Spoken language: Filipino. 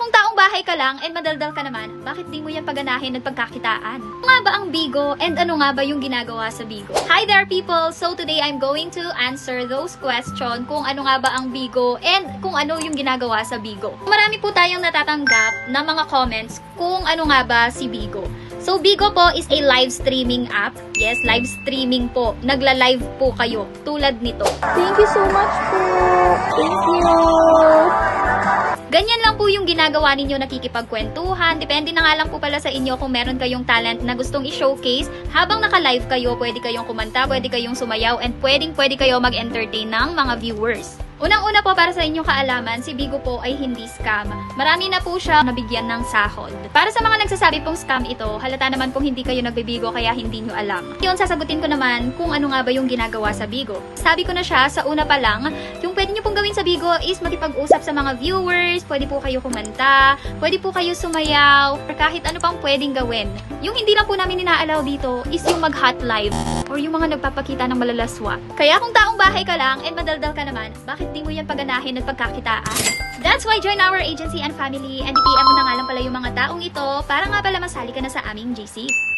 kung taong bahay ka lang and madaldal ka naman, bakit di mo yan paganahin at pagkakitaan? Ano nga ba ang Bigo and ano nga ba yung ginagawa sa Bigo? Hi there people! So today I'm going to answer those questions kung ano nga ba ang Bigo and kung ano yung ginagawa sa Bigo. Marami po tayong natatanggap na mga comments kung ano nga ba si Bigo. So, Bigo po is a live streaming app. Yes, live streaming po. Nagla-live po kayo. Tulad nito. Thank you so much po. Thank you. Ganyan lang po yung ginagawa ninyo, nakikipagkwentuhan. Depende na nga lang po pala sa inyo kung meron kayong talent na gustong i-showcase. Habang naka-live kayo, pwede kayong kumanta, pwede kayong sumayaw, and pwede kayo mag-entertain ng mga viewers. Unang-una po para sa inyong kaalaman, si Bigo po ay hindi scam. Marami na po siya nabigyan ng sahod. Para sa mga nagsasabi pong scam ito, halata naman pong hindi kayo nagbibigo kaya hindi nyo alam. Yun, sasagutin ko naman kung ano nga ba yung ginagawa sa Bigo. Sabi ko na siya sa una pa lang, yung pwede nyo pong gawin sa Bigo is makipag-usap sa mga viewers, pwede po kayo kumanta, pwede po kayo sumayaw, or kahit ano pang pwedeng gawin. Yung hindi lang po namin inaalaw dito is yung mag-hot live or yung mga nagpapakita ng malalaswa. Kaya kung taong bahay ka lang and madaldal ka naman, bakit di mo yan paganahin at pagkakitaan? That's why join our agency and family and i-PM mo na nga lang pala yung mga taong ito para nga pala masali ka na sa aming GC.